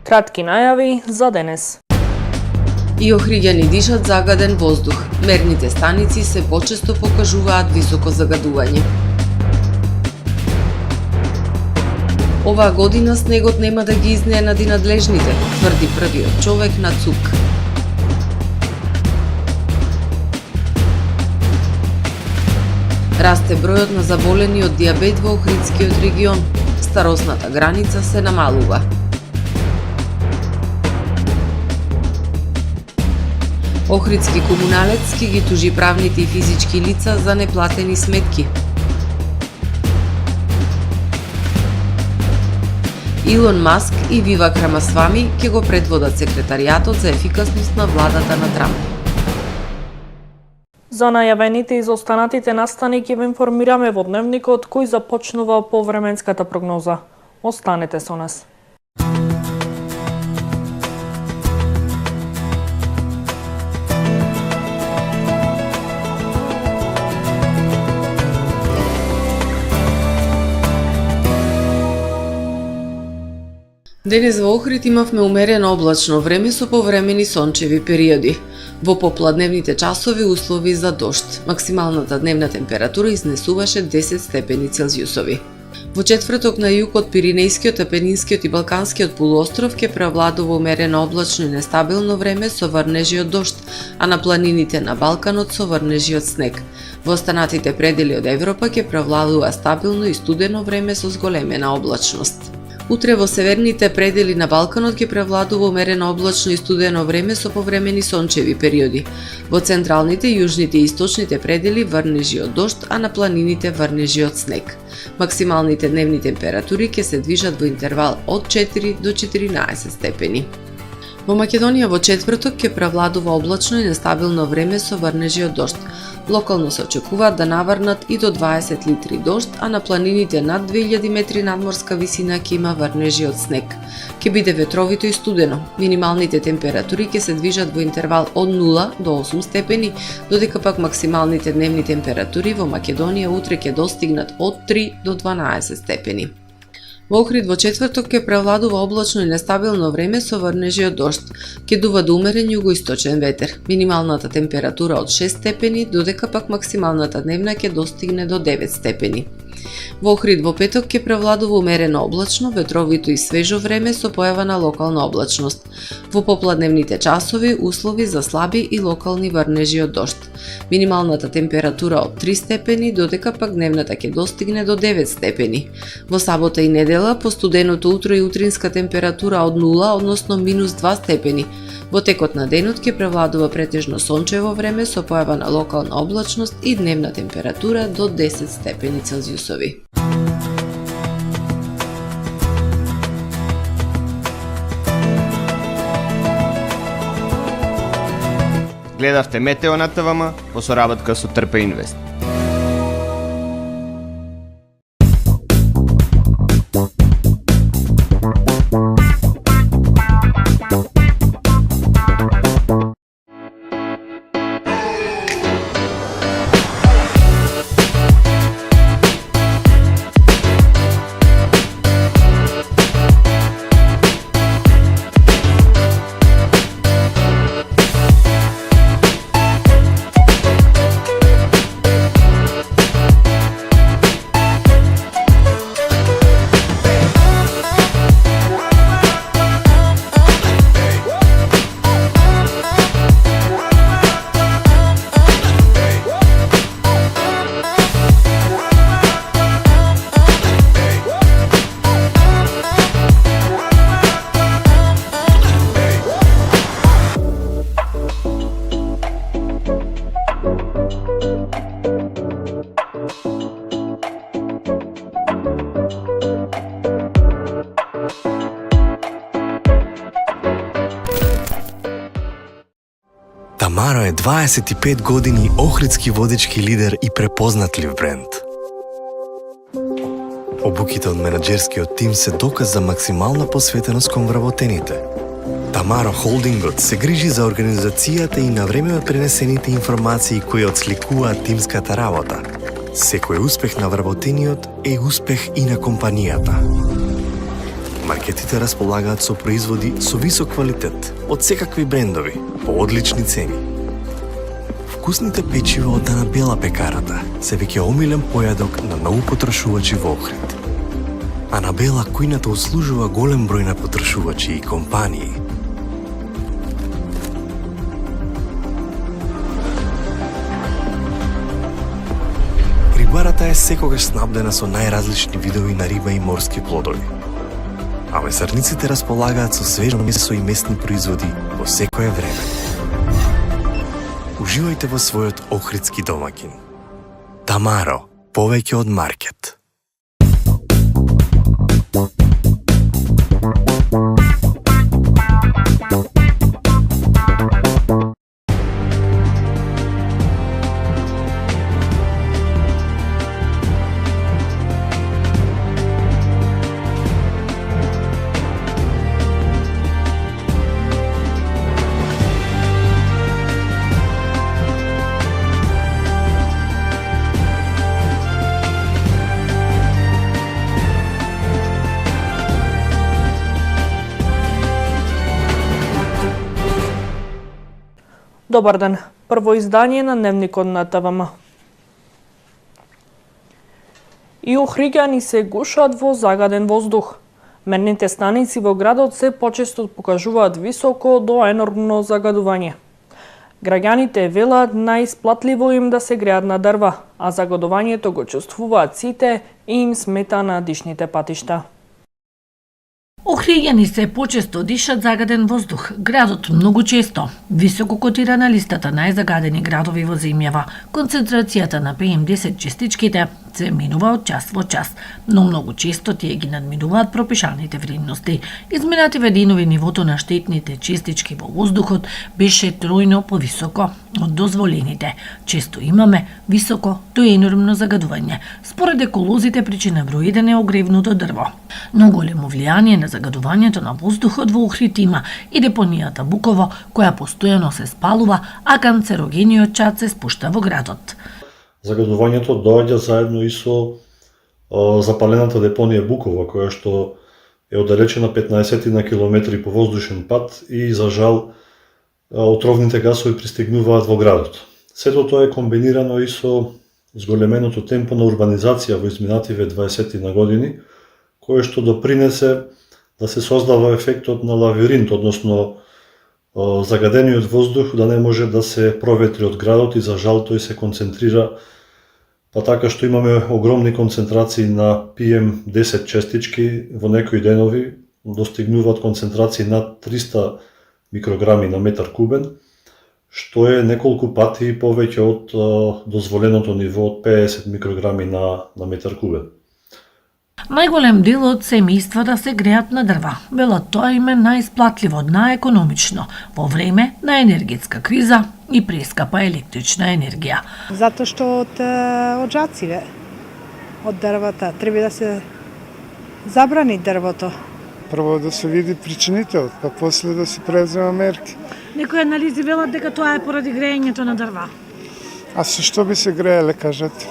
Кратки најави за денес. И Охриѓани дишат загаден воздух. Мерните станици се почесто покажуваат високо загадување. Оваа година снегот нема да ги изненади надлежните, тврди првиот човек на ЦУК. Расте бројот на заболени од дијабет во Охридскиот регион. Старосната граница се намалува. Охридски комуналец ќе ги тужи правните и физички лица за неплатени сметки. Илон Маск и Вивак Рамасвами ќе го предводат секретаријатот за ефикасност на владата на Трамп. За најавените и изостанатите настани ќе ве информираме во дневникот кој започнува по временската прогноза. Останете со нас. Денес во Охрид имавме умерено облачно време со повремени сончеви периоди. Во попладневните часови услови за дожд. Максималната дневна температура изнесуваше 10 степени Целзиусови. Во четврток на југ од Пиринејскиот, Апенинскиот и Балканскиот полуостров ќе преовладува умерено облачно и нестабилно време со врнежи од дожд, а на планините на Балканот со врнежи од снег. Во останатите предели од Европа ќе преовладува стабилно и студено време со зголемена облачност. Утре во северните предели на Балканот ќе превладува умерено облачно и студено време со повремени сончеви периоди. Во централните, јужните и источните предели врнежи од дожд, а на планините врнежи од снег. Максималните дневни температури ќе се движат во интервал од 4 до 14 степени. Во Македонија во четврток ќе превладува облачно и нестабилно време со врнежи од дожд. Локално се очекуваат да наврнат и до 20 литри дожд, а на планините над 2000 метри надморска висина ќе има врнежи од снег. Ќе биде ветровито и студено. Минималните температури ќе се движат во интервал од 0 до 8 степени, додека пак максималните дневни температури во Македонија утре ќе достигнат од 3 до 12 степени. Во Охрид во четврток ќе превладува облачно и нестабилно време со врнежи од дожд. Ќе дува до умерен југоисточен ветер. Минималната температура од 6 степени, додека пак максималната дневна ќе достигне до 9 степени. Во Охрид во петок ќе превладува умерено облачно, ветровито и свежо време со појава на локална облачност. Во попладневните часови услови за слаби и локални врнежи од дожд. Минималната температура од 3 степени, додека пак дневната ќе достигне до 9 степени. Во сабота и недела по студеното утро и утринска температура од 0, односно минус 2 степени. Во текот на денот ќе превладува претежно сончево време со појава на локална облачност и дневна температура до 10 степени Целзиусови. Гледавте Метео на ТВМ по соработка со Трпе Инвест. Тамаро е 25 години охридски водечки лидер и препознатлив бренд. Обуките од менаџерскиот тим се доказ за максимална посветеност кон вработените. Тамаро Холдингот се грижи за организацијата и на време пренесените информации кои отсликуваат тимската работа. Секој успех на вработениот е успех и на компанијата. маркетите располагаат со производи со висок квалитет од секакви брендови по одлични цени. Вкусните печива од Дана Бела пекарата се веќе омилен појадок на многу потрошувачи во Охрид. Анабела кујната услужува голем број на потрошувачи и компании. Рибарата е секогаш снабдена со најразлични видови на риба и морски плодови. А месарниците располагаат со свежо месо и местни производи во секое време. Уживајте во својот охридски домаќин. Тамаро, повеќе од маркет. Добар ден. Прво издание на Дневникот на ТВМ. И охриѓани се гушат во загаден воздух. Мерните станици во градот се почесто покажуваат високо до енормно загадување. Граѓаните велат најисплатливо им да се греат на дрва, а загадувањето го чувствуваат сите и им смета на дишните патишта. Охриѓани се почесто дишат загаден воздух. Градот многу често високо котира на листата најзагадени градови во земјава. Концентрацијата на PM10 частичките се минува од час во час, но многу често тие ги надминуваат пропишаните вредности. Изминати вединови нивото на штетните частички во воздухот беше тројно повисоко од дозволените. Често имаме високо до енормно загадување. Според еколозите причина број 1 е огревното дрво. Но големо влијание на загадувањето на воздухот во Охрид има и депонијата Буково, која постојано се спалува, а канцерогениот чад се спушта во градот. Загадувањето доаѓа заедно и со запалената депонија Буково, која што е оддалечена 15 на километри по воздушен пат и за жал отровните гасови пристигнуваат во градот. Сето тоа е комбинирано и со зголеменото темпо на урбанизација во изминативе 20 на години, кое што допринесе да се создава ефектот на лавиринт, односно загадениот воздух да не може да се проветри од градот и за жал тој се концентрира, па така што имаме огромни концентрации на PM10 честички во некои денови, достигнуваат концентрации над 300 микрограми на метар кубен, што е неколку пати повеќе од дозволеното ниво од 50 микрограми на метар кубен. Најголем дел од семејствата се греат на дрва. Велат тоа им е најисплатливо, најекономично во време на енергетска криза и прескапа електрична енергија. Затоа што од оджациве, од дрвата, треба да се забрани дрвото. Прво да се види причинител, па после да се презема мерки. Некои анализи велат дека тоа е поради греењето на дрва. А со што би се грееле, кажете?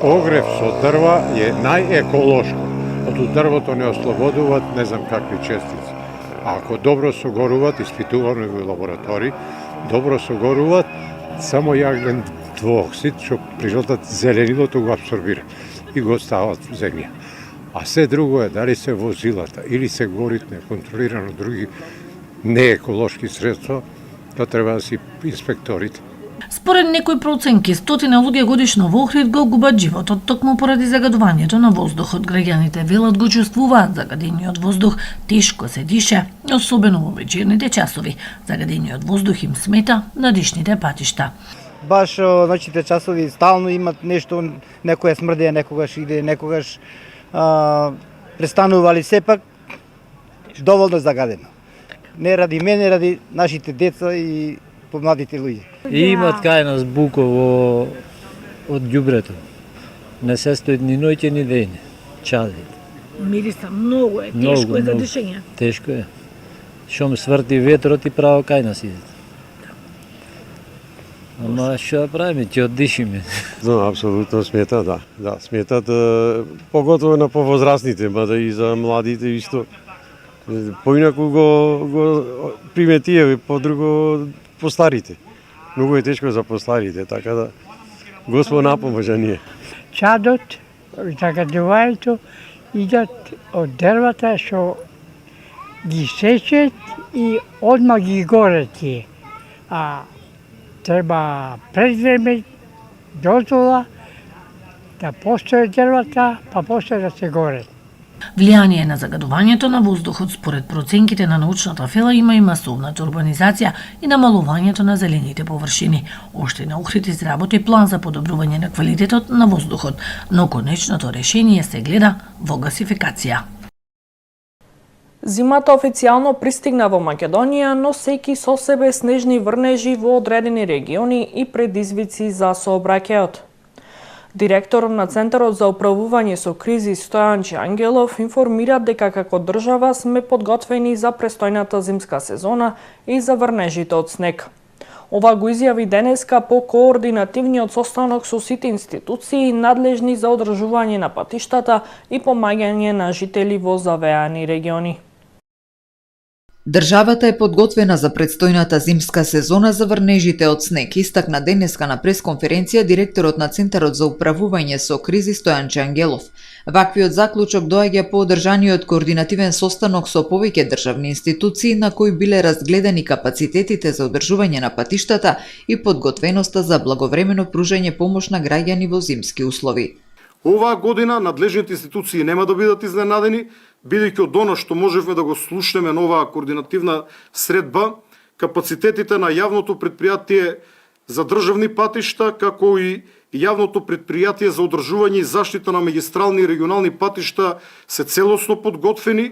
Огрев со дрва е најеколошко. Од дрвото не ослободуваат не знам какви честици. А ако добро согоруваат, испитувано во лаборатории, добро согоруваат, само јаглен двуоксид, што природата зеленилото го абсорбира и го остават во земја. А се друго е дали се возилата или се горит неконтролирано други нееколошки средства, тоа треба да си инспекторите. Според некои проценки, стотина луѓе годишно во Охрид го губат животот токму поради загадувањето на воздухот. Граѓаните велат го чувствуваат загадениот воздух, тешко се дише, особено во вечерните часови. Загадениот воздух им смета на дишните патишта. Баш ноќните часови стално имат нешто, некоја смрдеја, некогаш иде, некогаш престанували, сепак доволно загадено. Не ради мене, ради нашите деца и помладите луѓе. И имат кај нас Буково од ѓубрето. Не се стои ни ноќе ни ден. Чади. Мириса многу е, тешко е за дишење. Тешко е. Шом сврти ветрот и право кај нас иде. Ама што да правиме, ќе оддишиме. Да, апсолутно смета, да. Сметат, поготово на повозрастните, мада и за младите исто. Поинаку го приметије, по друго по старите. Многу е тешко за постарите, така да Господ напоможа ние. Чадот, загадувањето идат од дрвата што ги сечат и одма ги горат тие. А треба предвреме дозвола да постојат дрвата, па после да се горат. Влијание на загадувањето на воздухот според проценките на научната фела има и масовната урбанизација и намалувањето на зелените површини. Оште на Охрид изработи план за подобрување на квалитетот на воздухот, но конечното решение се гледа во гасификација. Зимата официјално пристигна во Македонија, но сејки со себе снежни врнежи во одредени региони и предизвици за сообраќајот. Директорот на Центарот за управување со кризи Стојан Ангелов информира дека како држава сме подготвени за престојната зимска сезона и за врнежите од снег. Ова го изјави денеска по координативниот состанок со сите институции надлежни за одржување на патиштата и помагање на жители во завеани региони. Државата е подготвена за предстојната зимска сезона за врнежите од снег, истакна денеска на пресконференција директорот на Центарот за управување со кризи Стојан Ангелов. Ваквиот заклучок доаѓа по одржаниот координативен состанок со повеќе државни институции на кои биле разгледани капацитетите за одржување на патиштата и подготвеноста за благовремено пружање помош на граѓани во зимски услови. Оваа година надлежните институции нема да бидат изненадени, бидејќи од оно што можевме да го слушнеме на оваа координативна средба, капацитетите на јавното предпријатие за државни патишта, како и јавното предпријатие за одржување и заштита на магистрални и регионални патишта се целосно подготвени,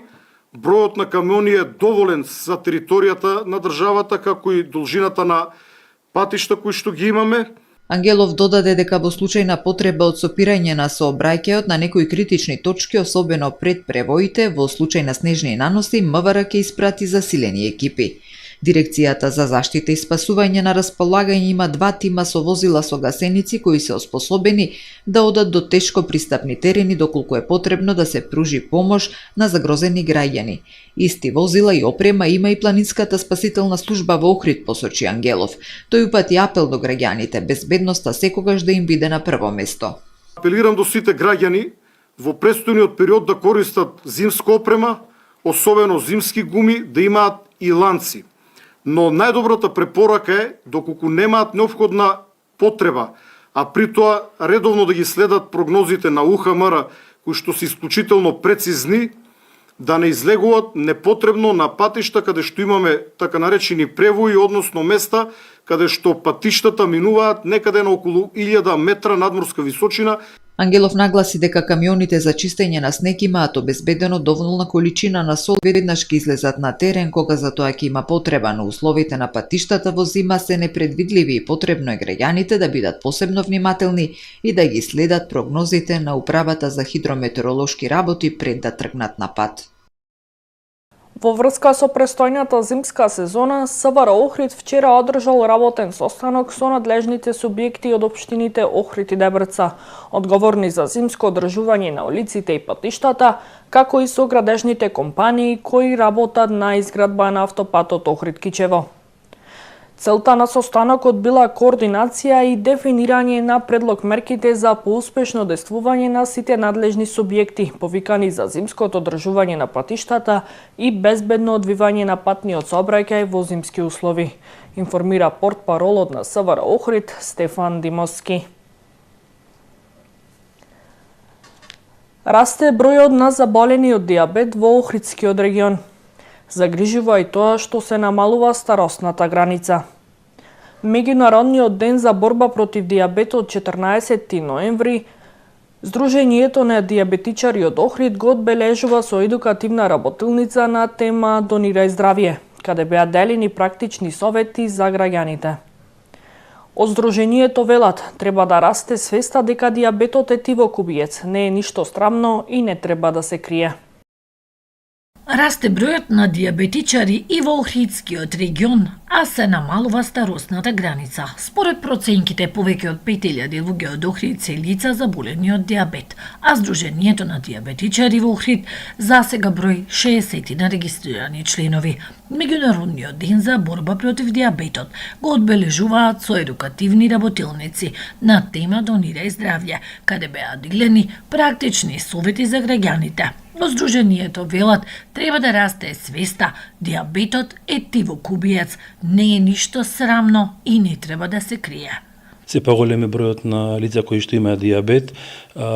бројот на камиони е доволен за територијата на државата, како и должината на патишта кои што ги имаме. Ангелов додаде дека во случај на потреба од сопирање на сообраќајот на некои критични точки, особено пред превоите, во случај на снежни наноси, МВР ќе испрати засилени екипи. Дирекцијата за заштита и спасување на располагање има 2 тима со возила со гасеници кои се оспособени да одат до тешко пристапни терени доколку е потребно да се пружи помош на загрозени граѓани. Исти возила и опрема има и планинската спасителна служба во Охрид, посочи Ангелов. Тој упати апел до граѓаните, безбедноста секогаш да им биде на прво место. Апелирам до сите граѓани во престојниот период да користат зимска опрема, особено зимски гуми, да имаат и ланци. Но најдобрата препорака е, доколку немаат неопходна потреба, а при тоа редовно да ги следат прогнозите на УХМР, кои што се исклучително прецизни, да не излегуваат непотребно на патишта каде што имаме така наречени превои, односно места каде што патиштата минуваат некаде на околу 1000 метра надморска височина. Ангелов нагласи дека камионите за чистење на снег имаат обезбедено доволна количина на сол веднаш ќе излезат на терен кога за тоа ќе има потреба, но условите на патиштата во зима се непредвидливи и потребно е граѓаните да бидат посебно внимателни и да ги следат прогнозите на Управата за хидрометеоролошки работи пред да тргнат на пат. Во врска со престојната зимска сезона, СВР Охрид вчера одржал работен состанок со надлежните субјекти од општините Охрид и Дебрца, одговорни за зимско одржување на улиците и патиштата, како и со градежните компании кои работат на изградба на автопатот Охрид-Кичево. Целта на состанокот била координација и дефинирање на предлог мерките за поуспешно действување на сите надлежни субјекти, повикани за зимското одржување на патиштата и безбедно одвивање на патниот сообраќај во зимски услови, информира портпаролот на СВР Охрид Стефан Димовски. Расте бројот на заболени од диабет во Охридскиот регион. Загрижува и тоа што се намалува старосната граница. Меѓународниот ден за борба против диабетот 14 ноември, Сдруженијето на диабетичари од Охрид го одбележува со едукативна работилница на тема Донирај здравје, каде беа делени практични совети за граѓаните. Од Сдруженијето велат, треба да расте свеста дека диабетот е тивок убиец, не е ништо страмно и не треба да се крие. Расте бројот на диабетичари и во Охридскиот регион, а се намалува старосната граница. Според проценките, повеќе од 5000 луѓе од Охрид се лица заболени од диабет, а Сдруженијето на диабетичари во Охрид засега број 60 на регистрирани членови. Меѓународниот ден за борба против диабетот го одбележуваат со едукативни работилници на тема Донирај здравје, каде беа делени практични совети за граѓаните. Но Сдруженијето велат треба да расте свеста, диабетот е тивок убиец, не е ништо срамно и не треба да се крие. Се поголем е бројот на лица кои што имаат диабет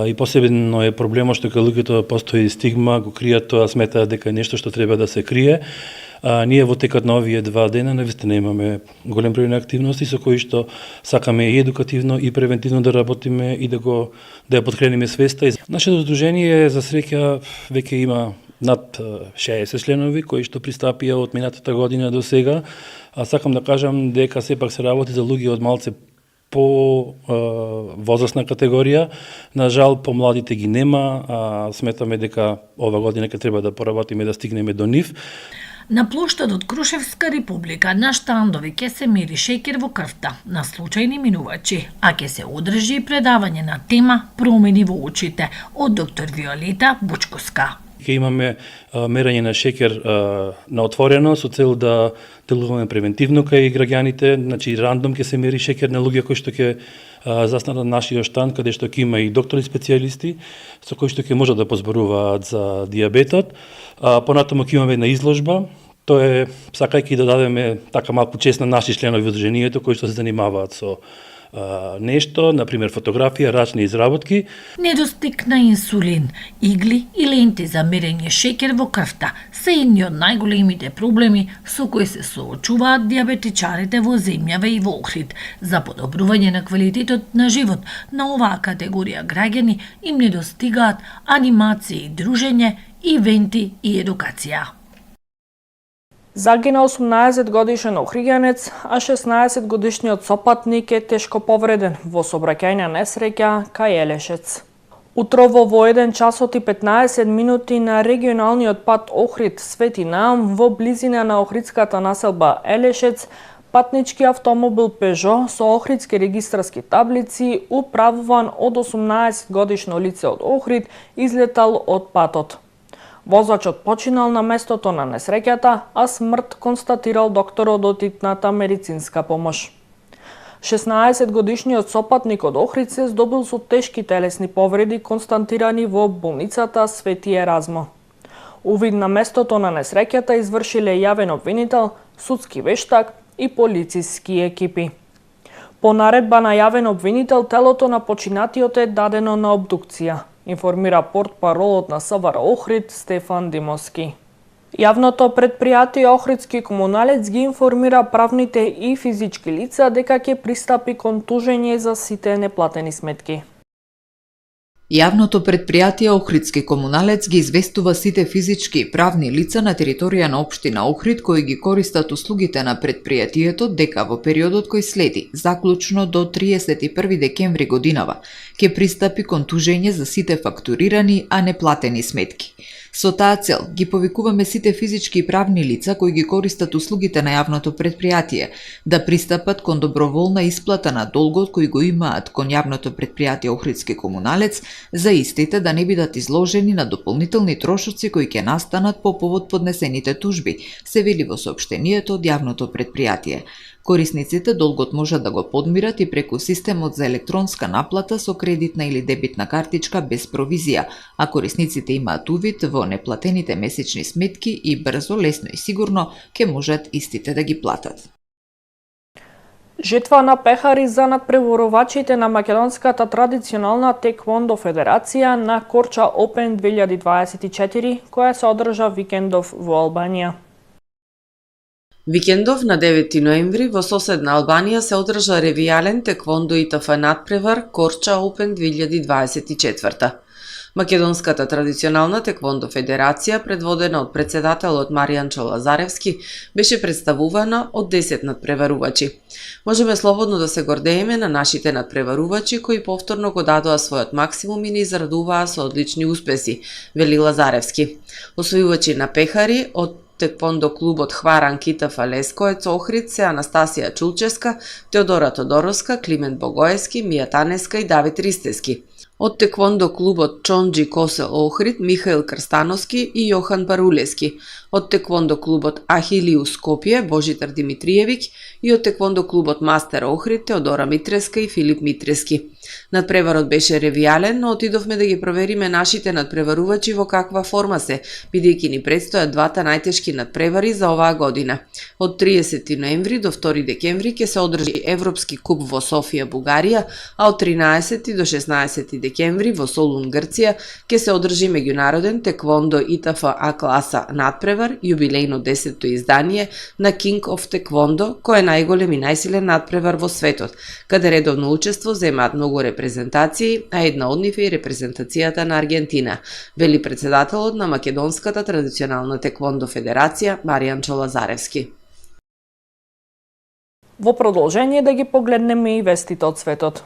и посебно е проблемот што кај луѓето постои стигма, го кријат тоа, сметаат дека е нешто што треба да се крие. Ние во текот на овие 2 дена навистина имаме голем број на активности со кои што сакаме и едукативно и превентивно да работиме и да ја поткрениме свеста. Нашето здружение за среќа веќе има над 60 членови кои што пристапија од минатата година до сега. Сакам да кажам дека сепак се работи за луѓе од малце по возрастна категорија. На жал, помладите ги нема, сметаме дека ова година ќе треба да поработиме да стигнеме до нив. На плоштадот Крушевска република на штандови ќе се мери шеќер во крвта на случајни минувачи, а ќе се одржи предавање на тема промени во очите од доктор Виолета Бучковска. Ќе имаме мерање на шеќер на отворено со цел да делуваме превентивно кај граѓаните, значи рандом ќе се мери шеќер на луѓе кои што ќе застанат на нашиот штанд, каде што ќе има и доктори специјалисти со кои што ќе можат да позборуваат за диабетот. Понатаму ќе имаме една изложба. Тоа е сакајќи да дадеме така малку чест на наши членови од Сдруженијето кои што се занимаваат со нешто, например фотографија, рачни изработки. Недостиг на инсулин, игли и ленти за мерење шеќер во крвта се едни од најголемите проблеми со кои се соочуваат диабетичарите во земјава и во Охрид. За подобрување на квалитетот на живот на оваа категорија граѓани им недостигаат анимации, дружење, ивенти и едукација. Загина 18 годишен охриѓанец, а 16 годишниот сопатник е тешко повреден во сообраќајна несреќа кај Елешец. Утрово во 1 часот и 15 минути на регионалниот пат Охрид Свети Наум во близина на охридската населба Елешец, патнички автомобил Пежо со охридски регистарски таблици, управуван од 18 годишно лице од Охрид, излетал од патот. Возачот починал на местото на несреќата, а смрт констатирал докторот од итната медицинска помош. 16 годишниот сопатник од Охрид се здобил со тешки телесни повреди констатирани во болницата Свети Еразмо. Увид на местото на несреќата извршиле јавен обвинител, судски вештак и полициски екипи. По наредба на јавен обвинител, телото на починатиот е дадено на обдукција, информира портпаролот на СВР Охрид Стефан Димовски. Јавното предпријатие Охридски комуналец ги информира правните и физички лица дека ќе пристапи кон тужење за сите неплатени сметки. Јавното предпријатие Охридски комуналец ги известува сите физички и правни лица на територија на општина Охрид кои ги користат услугите на предпријатието дека во периодот кој следи, заклучно до 31 декември годинава, ќе пристапи кон тужење за сите фактурирани, а неплатени сметки. Со таа цел ги повикуваме сите физички и правни лица кои ги користат услугите на јавното предпријатие да пристапат кон доброволна исплата на долгот кој го имаат кон јавното предпријатие Охридски комуналец за истите да не бидат изложени на дополнителни трошоци кои ќе настанат по повод поднесените тужби, се вели во соопштението од јавното предпријатие. Корисниците долгот можат да го подмират и преку системот за електронска наплата со кредитна или дебитна картичка без провизија, а корисниците имаат увид во неплатените месечни сметки и брзо, лесно и сигурно ќе можат истите да ги платат. Жетва на пехари за надпреборувачите на македонската традиционална теквондо федерација на Корча Open 2024, која се одржа викендов во Албанија. Викендов на 9 ноември во соседна Албанија се одржа ревијален теквондо ИТФ надпревар Корча Open 2024. Македонската традиционална теквондо федерација, предводена од председателот Маријанчо Лазаревски, беше представувана од 10 надпреварувачи. Можеме слободно да се гордееме на нашите надпреварувачи кои повторно го дадоа својот максимум и не израдуваа со одлични успеси, вели Лазаревски. Освојувачи на пехари од теквондо клубот Хваран Кита Фалескоец Охрид се Анастасија Чулческа, Теодора Тодоровска, Климент Богоевски, Мија Танеска и Давид Ристески. Од теквондо клубот Чонджи Косел Охрид Михаил Крстановски и Јохан Барулески, од теквондо клубот Ахилиус Скопје Божитар Димитриевиќ и од теквондо клубот Мастер Охрид Теодора Митреска и Филип Митрески. Надпреварот беше ревијален, но отидовме да ги провериме нашите надпреварувачи во каква форма се, бидејќи ни предстојат двата најтешки надпревари за оваа година. Од 30 ноември до 2 декември ќе се одржи Европски куп во Софија, Бугарија, а од 13 до 16 декември во Солун, Грција, ќе се одржи меѓународен теквондо ИТФ А класа надпревар, јубилејно 10-то издание на King of Taekwondo, кој е најголем и најсилен надпревар во светот, каде редовно учество земаат многу репрезентации, а една од нив е и репрезентацијата на Аргентина, вели председателот на Македонската традиционална теквондо федерација Маријанчо Лазаревски. Во продолжение да ги погледнеме и вестите од светот.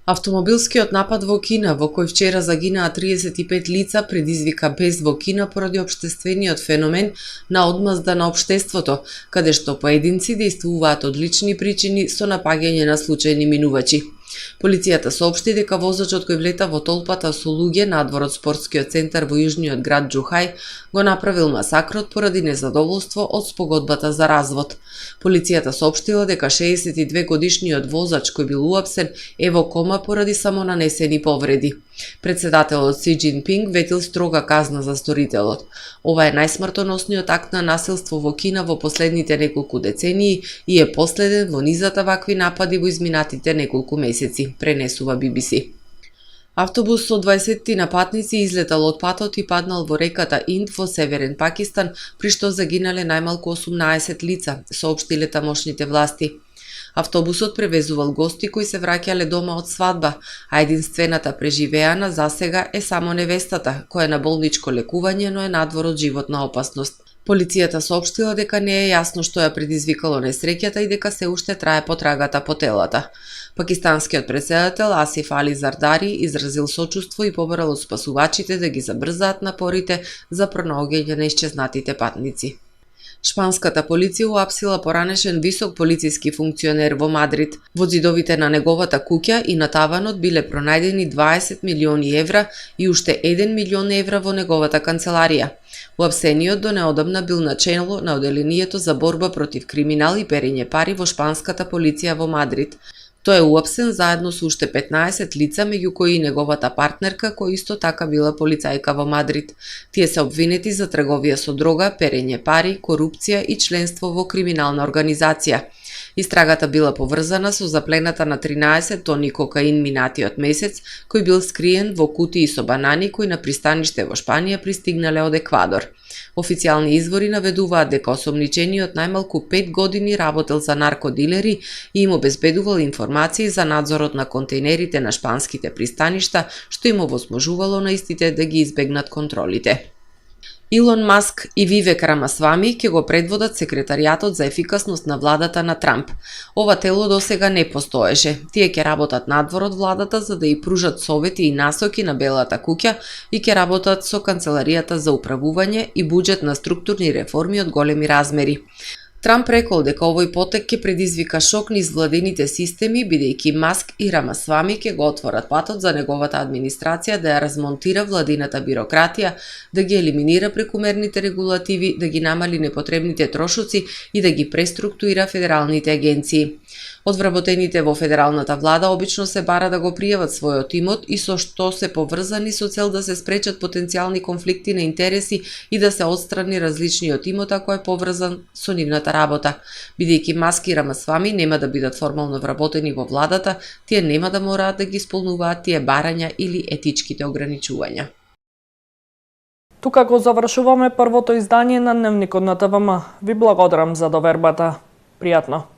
Автомобилскиот напад во Кина, во кој вчера загинаа 35 лица, предизвика без во Кина поради општествениот феномен на одмазда на општеството, каде што поединци действуваат од лични причини со напаѓање на случајни минувачи. Полицијата соопшти дека возачот кој влета во толпата со луѓе надвор од спортскиот центар во јужниот град Џухај го направил масакрот поради незадоволство од спогодбата за развод. Полицијата соопштила дека 62 годишниот возач кој бил уапсен е во кома поради самонанесени повреди. Председателот Си Џинпинг ветил строга казна за сторителот. Ова е најсмртоносниот акт на насилство во Кина во последните неколку децении и е последен во низата вакви напади во изминатите неколку месеци, пренесува BBC. Автобус со 20 патници излетал од патот и паднал во реката Инд во северен Пакистан, при што загинале најмалку 18 лица, соопштиле тамошните власти. Автобусот превезувал гости кои се враќале дома од свадба, а единствената преживеана засега е само невестата, која е на болничко лекување, но е надвор од животна опасност. Полицијата соопштила дека не е јасно што ја предизвикало несреќата и дека се уште трае потрагата по телата. Пакистанскиот претседател Асиф Али Зардари изразил сочувство и побарал од спасувачите да ги забрзаат напорите за пронаоѓање на исчезнатите патници. Шпанската полиција уапсила поранешен висок полициски функционер во Мадрид. Во зидовите на неговата куќа и на таванот биле пронајдени 20 милиони евра и уште 1 милион евра во неговата канцеларија. Уапсениот до неодамна бил начело на оделението за борба против криминал и перење пари во шпанската полиција во Мадрид. Тој е уапсен заедно со уште 15 лица, меѓу кои и неговата партнерка, која исто така била полицајка во Мадрид. Тие се обвинети за трговија со дрога, перење пари, корупција и членство во криминална организација. Истрагата била поврзана со заплената на 13 тони кокаин минатиот месец, кој бил скриен во кутии со банани кои на пристаниште во Шпанија пристигнале од Еквадор. Официјални извори наведуваат дека осомничениот најмалку 5 години работел за наркодилери и им обезбедувал информации за надзорот на контейнерите на шпанските пристаништа, што им овозможувало на истите да ги избегнат контролите. Илон Маск и Вивек Рамасвами ќе го предводат секретаријатот за ефикасност на владата на Трамп. Ова тело досега не постоеше. Тие ќе работат надвор од владата за да ја пружат совети и насоки на Белата куќа и ќе работат со канцеларијата за управување и буџет на структурни реформи од големи размери. Трамп рекол дека овој потек ќе предизвика шок низ владините системи, бидејќи Маск и Рамасвами ќе го отворат патот за неговата администрација да ја размонтира владината бирократија, да ги елиминира прекумерните регулативи, да ги намали непотребните трошоци и да ги преструктуира федералните агенции. Од вработените во федералната влада обично се бара да го пријават својот имот и со што се поврзани со цел да се спречат потенцијални конфликти на интереси и да се отстрани различниот имот ако е поврзан со нивната работа. Бидејќи Маск и Рамасвами нема да бидат формално вработени во владата, тие нема да мораат да ги исполнуваат тие барања или етичките ограничувања. Тука го завршуваме првото издание на Дневникот на ТВМ. Ви благодарам за довербата. Пријатно.